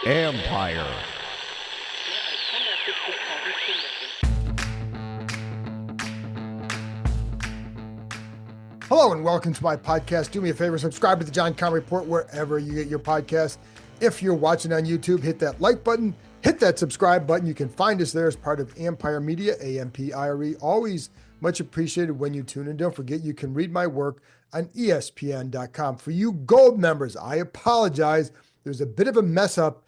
Empire. Hello and welcome to my podcast. Do me a favor, subscribe to the John Conn Report wherever you get your podcast. If you're watching on YouTube, hit that like button, hit that subscribe button. You can find us there as part of Empire Media, AMPIRE. Always much appreciated when you tune in. Don't forget, you can read my work on ESPN.com. For you gold members, I apologize. There's a bit of a mix up,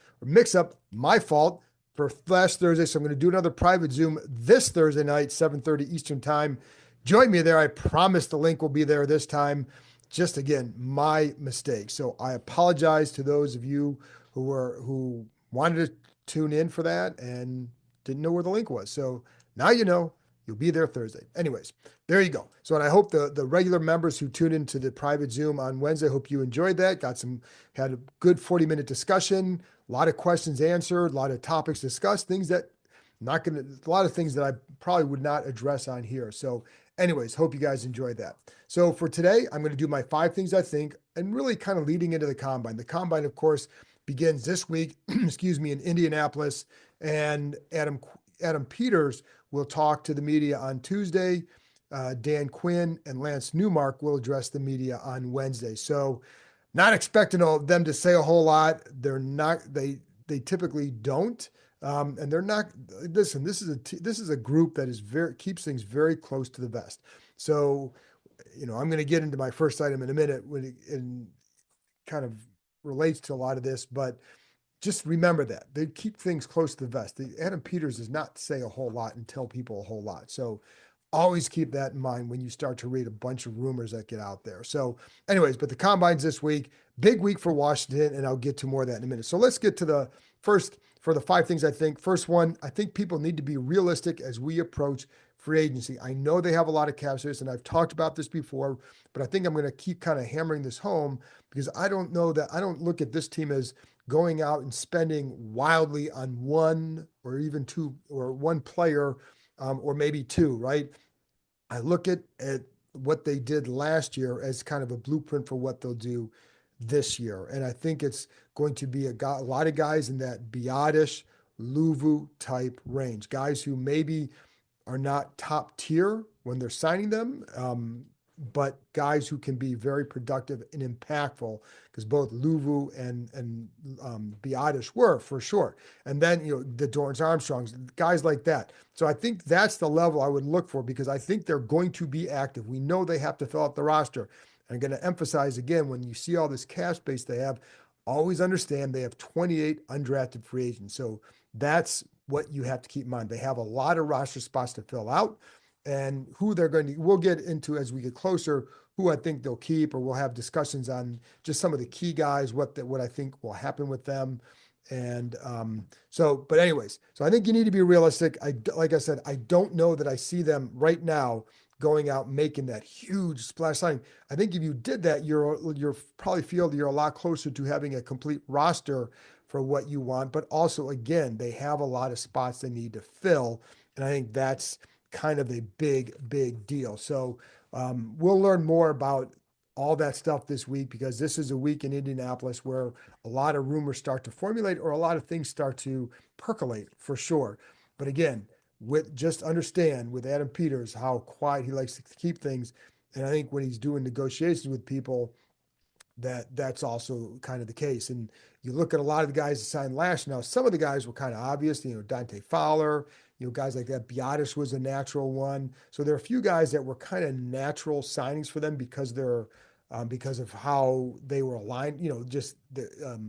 my fault for last Thursday. So I'm going to do another private Zoom this Thursday night, 7:30 Eastern time. Join me there. I promise the link will be there this time. Just again, my mistake. So I apologize to those of you who wanted to tune in for that and didn't know where the link was. So now you know, you'll be there Thursday. Anyways, there you go. So and I hope the regular members who tuned into the private Zoom on Wednesday, hope you enjoyed that. Had a good 40-minute discussion, a lot of questions answered, a lot of topics discussed, a lot of things that I probably would not address on here. So anyways, hope you guys enjoyed that. So for today, I'm going to do my 5 things I think, and really kind of leading into the Combine. The Combine, of course, begins this week, in Indianapolis, and Adam Peters will talk to the media on Tuesday. Dan Quinn and Lance Newmark will address the media on Wednesday. So not expecting them to say a whole lot. They typically don't. And they're not. Listen, this is a group that keeps things very close to the vest. So, I'm going to get into my first item in a minute and kind of relates to a lot of this, but just remember that they keep things close to the vest. Adam Peters does not say a whole lot and tell people a whole lot. So always keep that in mind when you start to read a bunch of rumors that get out there. So anyways, but the Combine's this week, big week for Washington, and I'll get to more of that in a minute. So let's get to the first for the 5 things I think. First one, I think people need to be realistic as we approach free agency. I know they have a lot of cap space, and I've talked about this before, but I think I'm going to keep kind of hammering this home because I don't look at this team as going out and spending wildly on one or even two or one player or maybe two, right? I look at what they did last year as kind of a blueprint for what they'll do this year. And I think it's going to be a lot of guys in that Biadasz, Luvu type range, guys who maybe are not top tier when they're signing them, but guys who can be very productive and impactful, because both Luvu and Biadasz were for sure. And then, the Dorrance Armstrongs, guys like that. So I think that's the level I would look for, because I think they're going to be active. We know they have to fill out the roster. I'm going to emphasize again, when you see all this cap space they have, always understand they have 28 undrafted free agents. So that's what you have to keep in mind. They have a lot of roster spots to fill out, and who we'll get into as we get closer, who I think they'll keep, or we'll have discussions on just some of the key guys, what I think will happen with them. And but anyways, so I think you need to be realistic. Like I said, I don't know that I see them right now going out making that huge splash signing. I think if you did that, you're probably feel you're a lot closer to having a complete roster for what you want. But also, again, they have a lot of spots they need to fill, and I think that's kind of a big deal. So we'll learn more about all that stuff this week, because this is a week in Indianapolis where a lot of rumors start to formulate, or a lot of things start to percolate for sure. But again, just understand with Adam Peters how quiet he likes to keep things. And I think when he's doing negotiations with people, that's also kind of the case. And you look at a lot of the guys that signed last year. Now, some of the guys were kind of obvious, Dante Fowler, guys like that. Biadasz was a natural one. So there are a few guys that were kind of natural signings for them because of how they were aligned, just the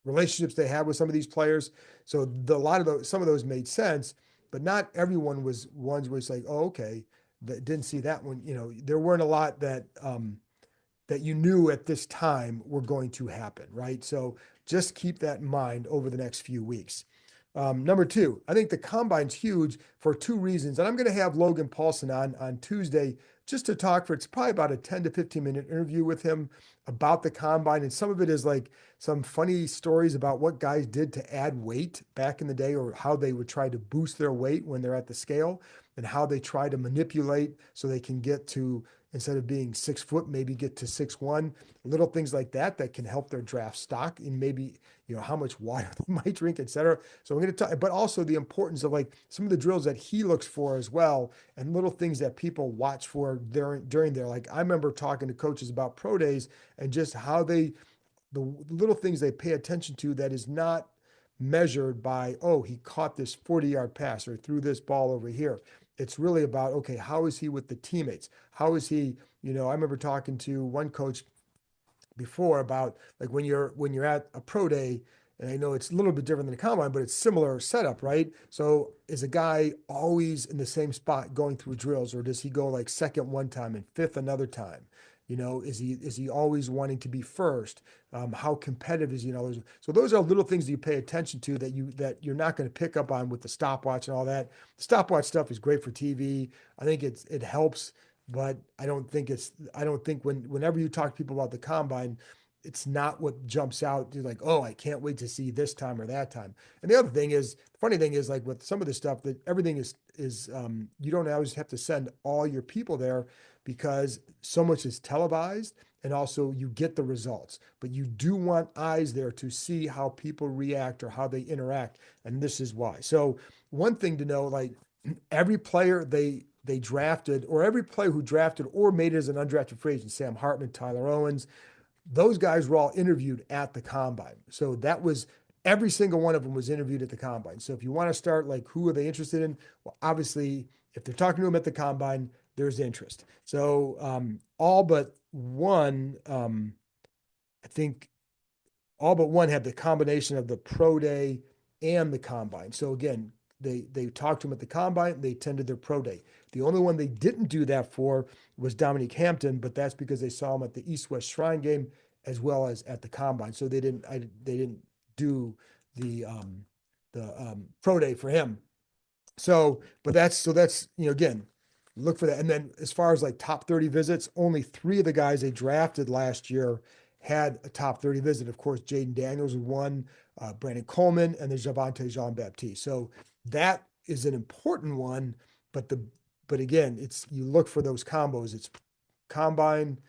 relationships they had with some of these players. So some of those made sense, but not everyone was ones where it's like, oh, okay, didn't see that one. There weren't a lot that you knew at this time were going to happen, right? So just keep that in mind over the next few weeks. Number 2, I think the Combine's huge for 2 reasons. And I'm going to have Logan Paulson on Tuesday just to talk it's probably about a 10 to 15 minute interview with him about the Combine. And some of it is like some funny stories about what guys did to add weight back in the day, or how they would try to boost their weight when they're at the scale, and how they try to manipulate so they can get to instead of being 6 foot, maybe get to 6'1", little things like that that can help their draft stock and maybe, how much water they might drink, et cetera. So I'm going to talk, but also the importance of like some of the drills that he looks for as well, and little things that people watch for during there. Like I remember talking to coaches about pro days and just how the little things they pay attention to that is not measured by, oh, he caught this 40-yard pass or threw this ball over here. It's really about, okay, how is he with the teammates? How is he, I remember talking to one coach before about like when you're at a pro day, and I know it's a little bit different than a combine, but it's similar setup, right? So is a guy always in the same spot going through drills, or does he go like second one time and fifth another time? Is he always wanting to be first? How competitive is he? So those are little things that you pay attention to that you're not going to pick up on with the stopwatch and all that. The stopwatch stuff is great for TV. I think it helps, but I don't think whenever you talk to people about the combine, it's not what jumps out. You're like, oh, I can't wait to see this time or that time. And the other thing is, the funny thing is, like with some of this stuff, that everything is you don't always have to send all your people there because so much is televised, and also you get the results. But you do want eyes there to see how people react or how they interact, and this is why. So one thing to know, like every player they drafted, or every player who drafted or made it as an undrafted free agent, Sam Hartman, Tyler Owens, those guys were all interviewed at the combine. So that was every single one of them was interviewed at the combine. So if you want to start like who are they interested in? Well, obviously, if they're talking to them at the combine, there's interest. So all but one, I think all but one had the combination of the pro day and the combine. So again, they talked to him at the combine, they attended their pro day. The only one they didn't do that for was Dominique Hampton, but that's because they saw him at the East West Shrine game as well as at the combine. So they didn't do the pro day for him. But that's again, look for that. And then as far as like top 30 visits, only three of the guys they drafted last year had a top 30 visit. Of course, Jaden Daniels was one, Brandon Coleman, and there's Javante Jean-Baptiste. So that is an important one, but again, it's you look for those combos. It's combine,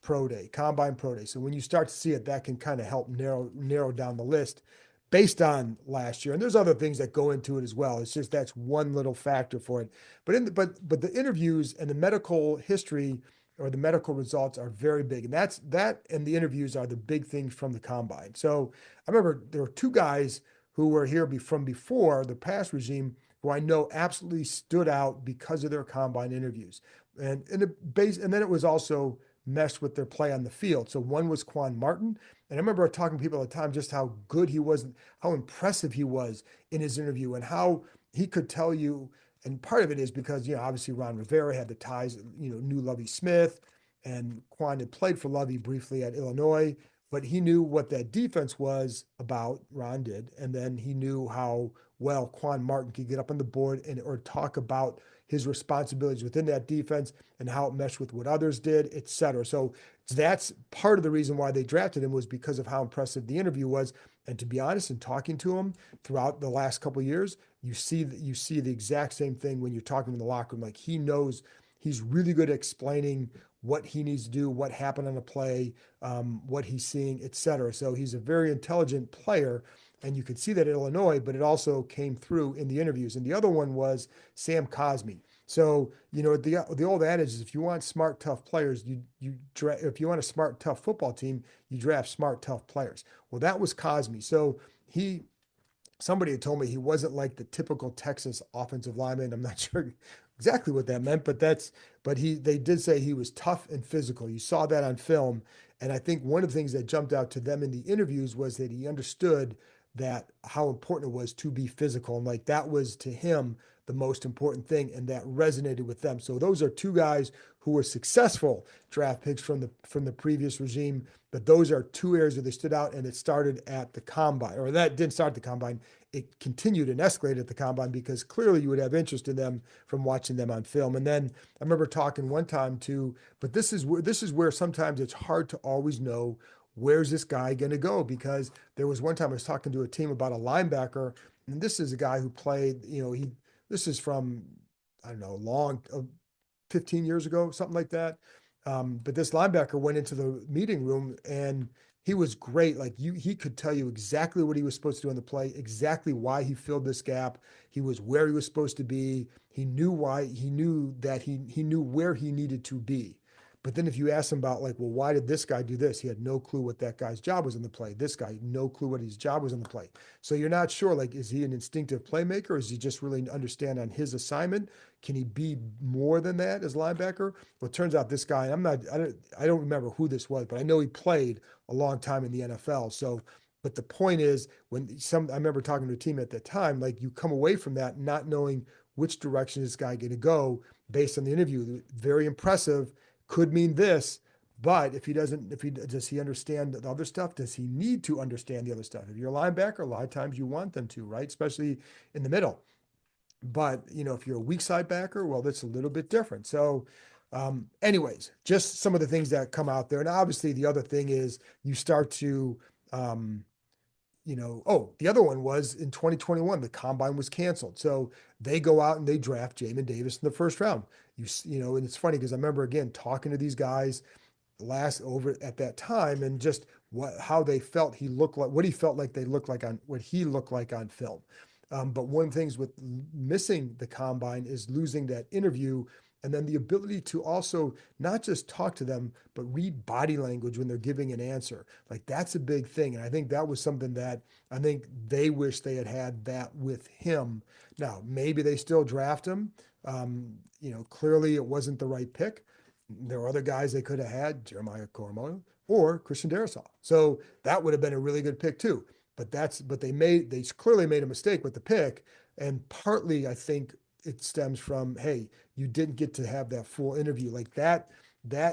pro day, combine, pro day. So when you start to see it, that can kind of help narrow down the list based on last year. And there's other things that go into it as well. It's just that's one little factor for it. But the interviews and the medical history or the medical results are very big. And that and the interviews are the big things from the combine. So I remember there were two guys who were here from before the past regime who I know absolutely stood out because of their combine interviews. And then it was also meshed with their play on the field. So one was Quan Martin. And I remember talking to people at the time just how good he was, how impressive he was in his interview, and how he could tell you. And part of it is because, obviously Ron Rivera had the ties, knew Lovie Smith, and Quan had played for Lovie briefly at Illinois, but he knew what that defense was about, Ron did. And then he knew how well Quan Martin could get up on the board or talk about his responsibilities within that defense and how it meshed with what others did, et cetera. So that's part of the reason why they drafted him, was because of how impressive the interview was. And to be honest, in talking to him throughout the last couple of years, you see the exact same thing when you're talking in the locker room. Like he knows, he's really good at explaining what he needs to do, what happened on a play, what he's seeing, et cetera. So he's a very intelligent player. And you could see that at Illinois, but it also came through in the interviews. And the other one was Sam Cosmi. So, the old adage is if you want smart, tough players, if you want a smart, tough football team, you draft smart, tough players. Well, that was Cosmi. So somebody had told me he wasn't like the typical Texas offensive lineman. I'm not sure exactly what that meant, but they did say he was tough and physical. You saw that on film. And I think one of the things that jumped out to them in the interviews was that he understood that how important it was to be physical. And like that was to him the most important thing, and that resonated with them. So those are two guys who were successful draft picks from the previous regime. But those are two areas where they stood out, and it started at the combine, or that didn't start at the combine. It continued and escalated at the combine because clearly you would have interest in them from watching them on film. And then I remember talking one time too, but this is where sometimes it's hard to always know where's this guy going to go, because there was one time I was talking to a team about a linebacker, and this is a guy who played, this is from, I don't know, long, 15 years ago, something like that. But this linebacker went into the meeting room and he was great. Like he could tell you exactly what he was supposed to do on the play, exactly why he filled this gap. He was where he was supposed to be. He knew why. He knew that he knew where he needed to be. But then if you ask him about like, well, why did this guy do this? He had no clue what that guy's job was on the play. This guy, no clue what his job was on the play. So you're not sure, like, is he an instinctive playmaker? Or is he just really understand on his assignment? Can he be more than that as linebacker? Well, it turns out this guy, I don't remember who this was, but I know he played a long time in the NFL. So, but the point is, I remember talking to a team at that time, like you come away from that not knowing which direction is this guy going to go based on the interview. Very impressive, could mean this, but if he doesn't, if he does he understand the other stuff? Does he need to understand the other stuff? If you're a linebacker, a lot of times you want them to, right? Especially in the middle. But if you're a weak side backer, well, that's a little bit different. So, anyways, just some of the things that come out there, and obviously the other thing is you start to, the other one was in 2021, the combine was canceled, so they go out and they draft Jamin Davis in the first round. And it's funny because I remember again talking to these guys last over at that time and just how they felt he looked like, what he felt like they looked like on what he looked like on film. But one of the things with missing the combine is losing that interview and then the ability to also not just talk to them, but read body language when they're giving an answer. Like that's a big thing. And I think that was something that I think they wish they had that with him. Now, maybe they still draft him. Clearly it wasn't the right pick. There were other guys they could have had, Jeremiah Coromono or Christian Darrisaw. So that would have been a really good pick too. But they clearly made a mistake with the pick. And partly I think it stems from, hey, you didn't get to have that full interview. Like that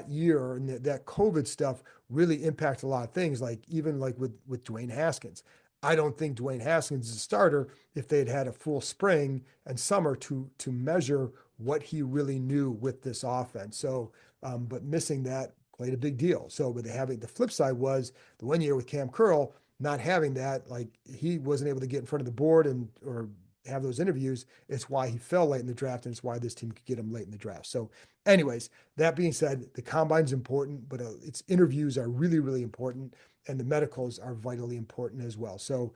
year and that COVID stuff really impacted a lot of things. Like even like with Dwayne Haskins. I don't think Dwayne Haskins is a starter if they had a full spring and summer to measure what he really knew with this offense. So, but missing that played a big deal. So, but having the flip side was the 1 year with Cam Curl not having that, like he wasn't able to get in front of the board or have those interviews. It's why he fell late in the draft, and it's why this team could get him late in the draft. So, anyways, that being said, the combine's important, but its interviews are really, really important, and the medicals are vitally important as well. So,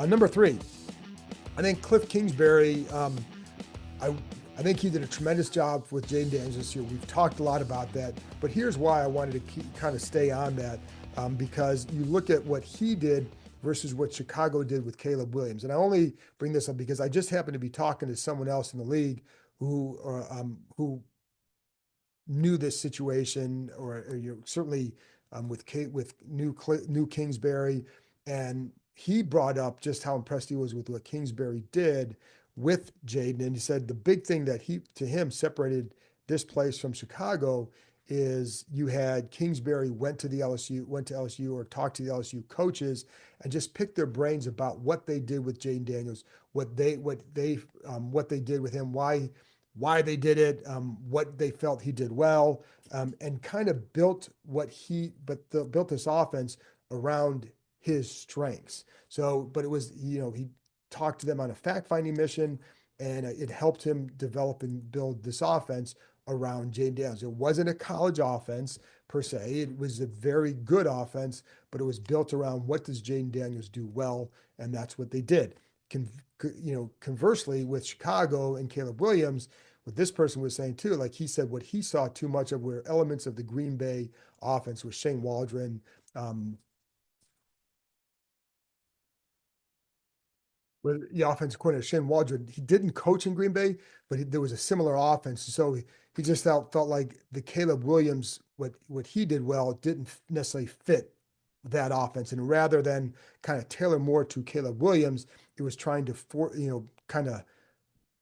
number 3, I think Cliff Kingsbury. I think he did a tremendous job with Jayden Daniels this year. We've talked a lot about that, but here's why I wanted to kind of stay on that. Because you look at what he did versus what Chicago did with Caleb Williams. And I only bring this up because I just happened to be talking to someone else in the league who knew this situation, or certainly with new Kingsbury, and he brought up just how impressed he was with what Kingsbury did with Jayden. And he said the big thing that to him separated this place from Chicago is you had Kingsbury went to LSU or talked to the LSU coaches and just picked their brains about what they did with Jayden Daniels, what they did with him, why they did it, what they felt he did well, and kind of built built this offense around his strengths. So, but it was, he talked to them on a fact-finding mission, and it helped him develop and build this offense around Jayden Daniels. It wasn't a college offense per se. It was a very good offense, but it was built around what does Jayden Daniels do well, and that's what they did. Conversely, with Chicago and Caleb Williams, what this person was saying too, like he said, what he saw too much of were elements of the Green Bay offense with Shane Waldron, with the offensive coordinator, Shane Waldron. He didn't coach in Green Bay, but there was a similar offense. So he just felt like the Caleb Williams, what he did well, didn't necessarily fit that offense. And rather than kind of tailor more to Caleb Williams, it was trying to kind of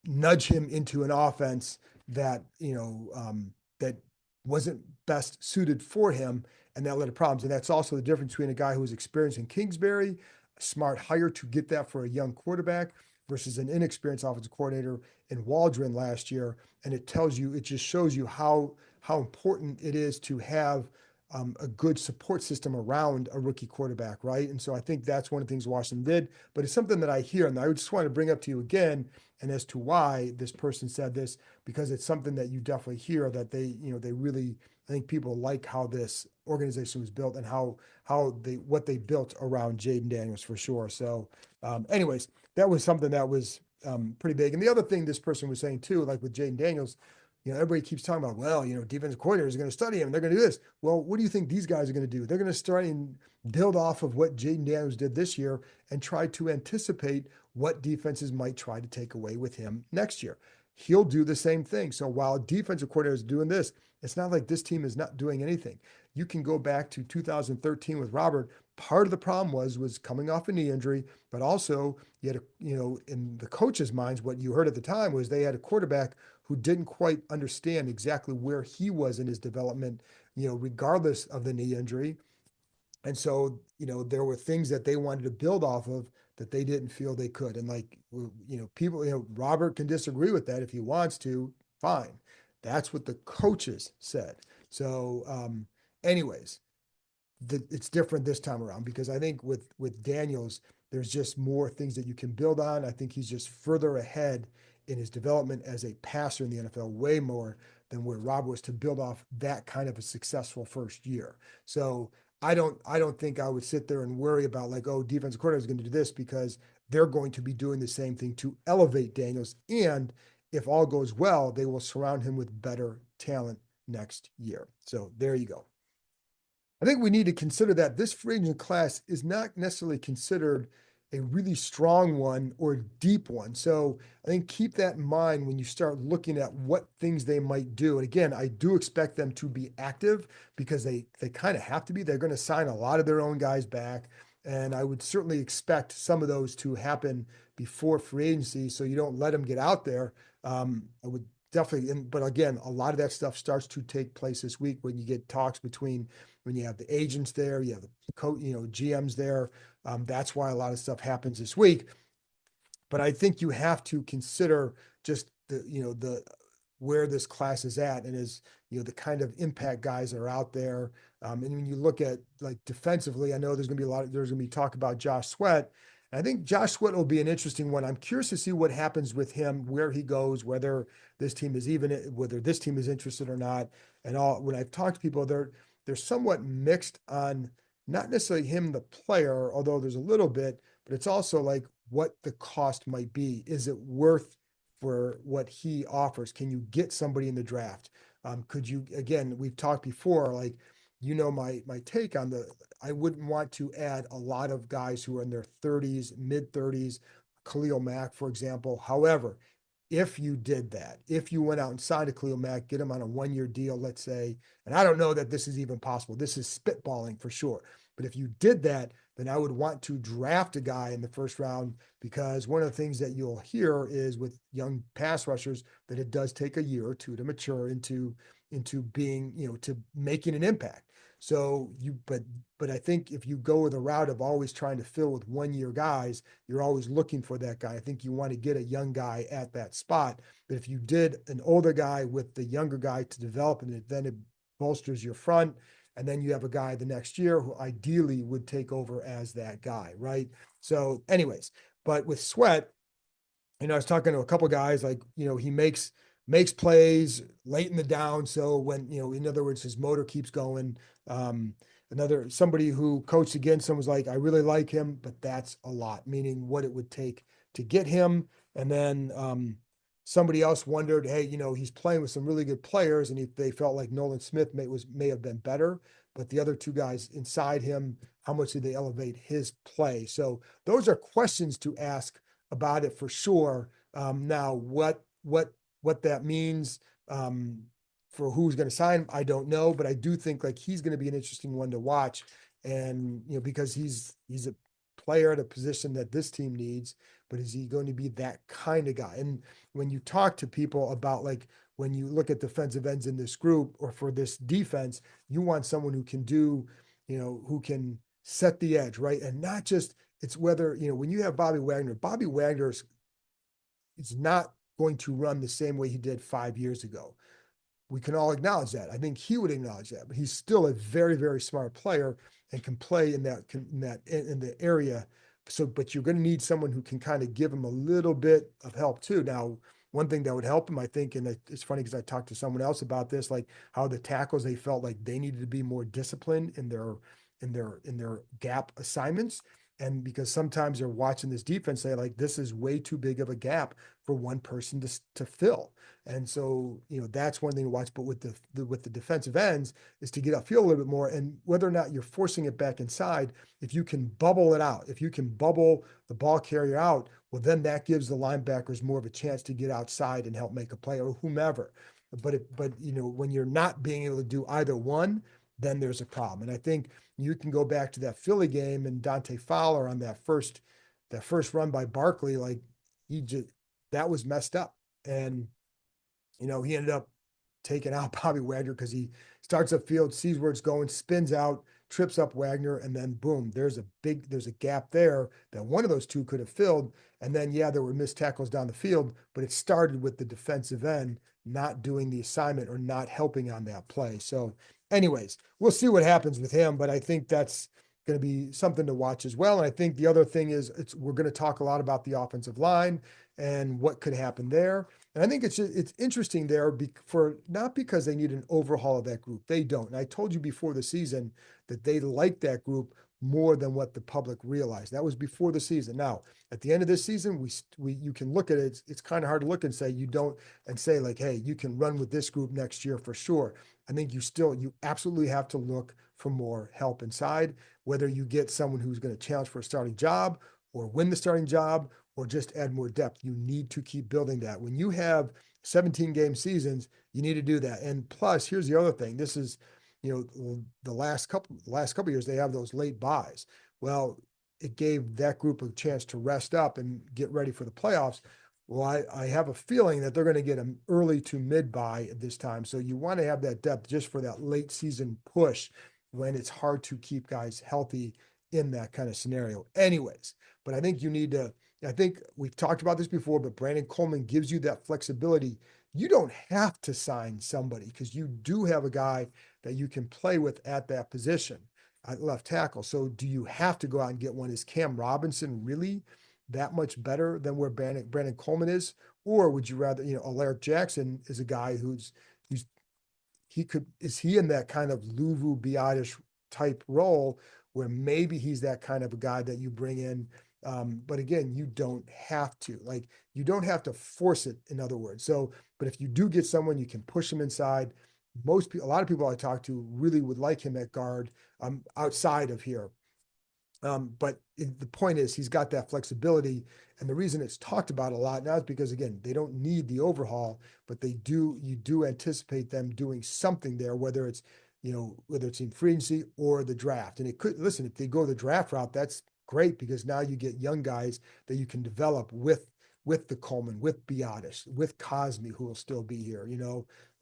nudge him into an offense that, that wasn't best suited for him. And that led to problems. And that's also the difference between a guy who was experienced in Kingsbury, a smart hire to get that for a young quarterback, versus an inexperienced offensive coordinator in Waldron last year. And it just shows you how important it is to have a good support system around a rookie quarterback, right? And so I think that's one of the things Washington did, but it's something that I hear, and I just want to bring up to you again, and as to why this person said this, because it's something that you definitely hear that they really, I think people like how this organization was built and how they what they built around Jaden Daniels for sure. So, anyways, that was something that was pretty big. And the other thing this person was saying too, like with Jaden Daniels, everybody keeps talking about, well, defensive coordinators are going to study him. They're going to do this. Well, what do you think these guys are going to do? They're going to start and build off of what Jaden Daniels did this year and try to anticipate what defenses might try to take away with him next year. He'll do the same thing. So while defensive coordinator is doing this, it's not like this team is not doing anything. You can go back to 2013 with Robert. Part of the problem was coming off a knee injury, but also you had in the coaches' minds, what you heard at the time was they had a quarterback who didn't quite understand exactly where he was in his development, regardless of the knee injury. And so, there were things that they wanted to build off of that they didn't feel they could. And people, Robert can disagree with that if he wants to, fine. That's what the coaches said. So, anyways, it's different this time around because I think with Daniels, there's just more things that you can build on. I think he's just further ahead in his development as a passer in the NFL, way more than where Rob was to build off that kind of a successful first year. So I don't think I would sit there and worry about like, oh, defensive coordinator is going to do this because they're going to be doing the same thing to elevate Daniels. And if all goes well, they will surround him with better talent next year. So there you go. I think we need to consider that this free agent class is not necessarily considered a really strong one or deep one. So I think keep that in mind when you start looking at what things they might do. And again, I do expect them to be active because they kind of have to be. They're going to sign a lot of their own guys back. And I would certainly expect some of those to happen before free agency so you don't let them get out there. I would definitely, but again, a lot of that stuff starts to take place this week when you get talks between when you have the agents there, you have the GMs there. That's why a lot of stuff happens this week. But I think you have to consider just the where this class is at and is the kind of impact guys that are out there. And when you look at like defensively, I know there's going to be talk about Josh Sweat. And I think Josh Sweat will be an interesting one. I'm curious to see what happens with him, where he goes, whether this team is interested or not. And all when I've talked to people, they're somewhat mixed on not necessarily him, the player, although there's a little bit, but it's also like what the cost might be. Is it worth for what he offers? Can you get somebody in the draft? Could you, again, we've talked before, like, my take on I wouldn't want to add a lot of guys who are in their 30s, mid 30s, Khalil Mack, for example. However, if you did that, if you went out and signed a Khalil Mack, get him on a 1-year deal, let's say, and I don't know that this is even possible. This is spitballing for sure. But if you did that, then I would want to draft a guy in the first round because one of the things that you'll hear is with young pass rushers that it does take a year or two to mature into being, to making an impact. So but I think if you go the route of always trying to fill with 1-year guys, you're always looking for that guy. I think you want to get a young guy at that spot. But if you did an older guy with the younger guy to develop, and then it bolsters your front, and then you have a guy the next year who ideally would take over as that guy, right? So, anyways, but with Sweat, I was talking to a couple guys, like, he makes plays late in the down. So when, in other words, his motor keeps going. Somebody who coached against him was like, I really like him, but that's a lot, meaning what it would take to get him. And then somebody else wondered, hey, he's playing with some really good players, and if they felt like Nolan Smith may have been better, but the other two guys inside him, how much did they elevate his play? So those are questions to ask about it for sure. Now, what that means for who's going to sign him, I don't know, but I do think like he's going to be an interesting one to watch, and because he's a player at a position that this team needs, but is he going to be that kind of guy? And when you talk to people about like when you look at defensive ends in this group or for this defense, you want someone who can do, who can set the edge, right? And not just it's whether, when you have Bobby Wagner is not going to run the same way he did 5 years ago. We can all acknowledge that. I think he would acknowledge that, but he's still a very, very smart player and can play in the area. So, but you're going to need someone who can kind of give him a little bit of help too. Now, one thing that would help him, I think, and it's funny because I talked to someone else about this, like how the tackles, they felt like they needed to be more disciplined in their gap assignments. And because sometimes they're watching this defense, say like this is way too big of a gap for one person to fill. And so, that's one thing to watch. But with the defensive ends is to get upfield a little bit more. And whether or not you're forcing it back inside, if you can bubble it out, if you can bubble the ball carrier out, well, then that gives the linebackers more of a chance to get outside and help make a play or whomever. But when you're not being able to do either one, then there's a problem. And I think you can go back to that Philly game and Dante Fowler on that first run by Barkley, like he just that was messed up. And he ended up taking out Bobby Wagner because he starts up field, sees where it's going, spins out, trips up Wagner, and then boom, there's a gap there that one of those two could have filled. And then yeah, there were missed tackles down the field, but it started with the defensive end not doing the assignment or not helping on that play. So, anyways, we'll see what happens with him, but I think that's going to be something to watch as well. And I think the other thing is we're going to talk a lot about the offensive line and what could happen there. And I think it's interesting there for not because they need an overhaul of that group. They don't. And I told you before the season that they like that group more than what the public realized. That was before the season. Now, at the end of this season, you can look at it. It's kind of hard to look and say you don't and say like, hey, you can run with this group next year for sure. I think you absolutely have to look for more help inside, whether you get someone who's going to challenge for a starting job or win the starting job or just add more depth. You need to keep building that. When you have 17 game seasons, you need to do that. And plus, here's the other thing. This is, the last couple of years, they have those late buys. Well, it gave that group a chance to rest up and get ready for the playoffs. Well, I have a feeling that they're going to get an early to mid buy at this time. So you want to have that depth just for that late season push when it's hard to keep guys healthy in that kind of scenario. Anyways, but I think we've talked about this before, but Brandon Coleman gives you that flexibility. You don't have to sign somebody because you do have a guy that you can play with at that position at left tackle. So do you have to go out and get one? Is Cam Robinson really that much better than where Brandon Coleman is? Or would you rather, Alaric Jackson is a guy who's is he in that kind of Luvu Biotish type role where maybe he's that kind of a guy that you bring in. But again, you don't have to, you don't have to force it, in other words. So, but if you do get someone, you can push him inside. A lot of people I talk to really would like him at guard, outside of here. But the point is, he's got that flexibility. And the reason it's talked about a lot now is because, again, they don't need the overhaul, but you do anticipate them doing something there, whether it's in free agency or the draft. And if they go the draft route, that's great because now you get young guys that you can develop with the Coleman, with Biotis, with Cosme, who will still be here,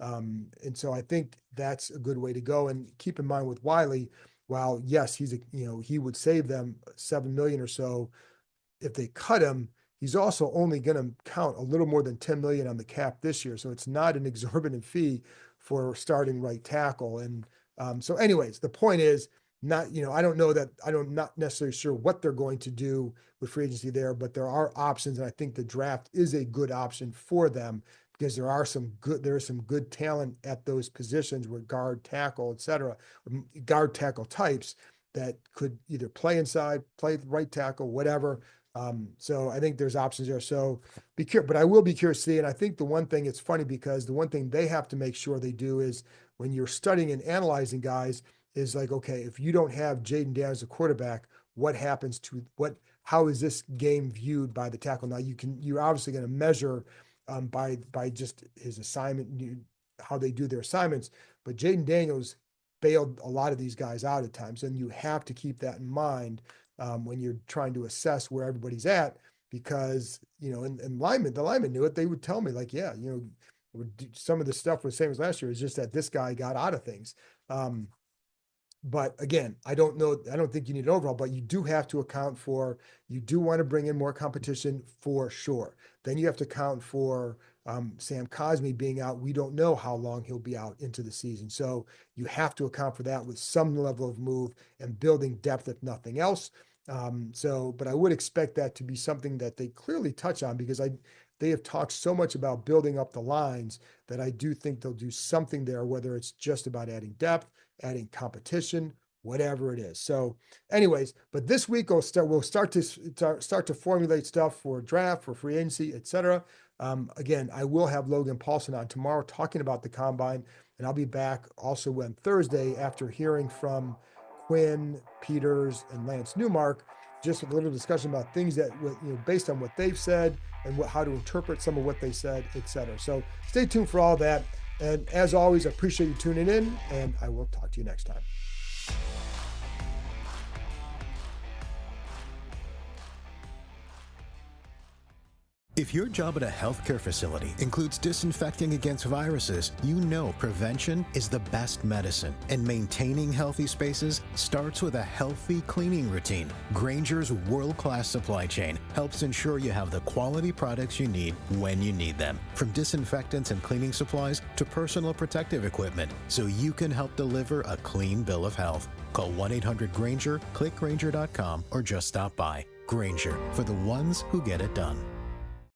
and so I think that's a good way to go. And keep in mind with Wiley, while yes, he would save them $7 million or so if they cut him, he's also only going to count a little more than 10 million on the cap this year. So it's not an exorbitant fee for starting right tackle. And so anyways, the point is I'm not necessarily sure what they're going to do with free agency there, but there are options. And I think the draft is a good option for them because there is some good talent at those positions with guard, tackle, et cetera, guard tackle types that could either play inside, play right tackle, whatever. So I think there's options there. So be curious, but I will be curious to see. And I think the one thing, it's funny because the one thing they have to make sure they do is when you're studying and analyzing guys is like, okay, if you don't have Jaden Daniels as a quarterback, what happens to how is this game viewed by the tackle? Now you're obviously going to measure by just his assignment, how they do their assignments, but Jaden Daniels bailed a lot of these guys out at times. And you have to keep that in mind when you're trying to assess where everybody's at, because, and the linemen knew it. They would tell me like, yeah, some of the stuff was the same as last year. It's just that this guy got out of things. But again, I don't know. I don't think you need an overall, but you do have to account for, you do want to bring in more competition for sure. Then you have to account for Sam Cosmi being out, we don't know how long he'll be out into the season. So you have to account for that with some level of move and building depth, if nothing else. But I would expect that to be something that they clearly touch on, because they have talked so much about building up the lines that I do think they'll do something there, whether it's just about adding depth, adding competition, whatever it is. So anyways, but this week we'll start to formulate stuff for draft, for free agency, etc. Again, I will have Logan Paulson on tomorrow talking about the combine, and I'll be back also on Thursday after hearing from Quinn, Peters, and Lance Newmark, just a little discussion about things that, based on what they've said and how to interpret some of what they said, etc. So stay tuned for all that. And as always, I appreciate you tuning in, and I will talk to you next time. If your job at a healthcare facility includes disinfecting against viruses, you know prevention is the best medicine, and maintaining healthy spaces starts with a healthy cleaning routine. Grainger's world-class supply chain helps ensure you have the quality products you need when you need them, from disinfectants and cleaning supplies to personal protective equipment, so you can help deliver a clean bill of health. Call 1-800-GRAINGER, click Grainger.com, or just stop by. Grainger, for the ones who get it done.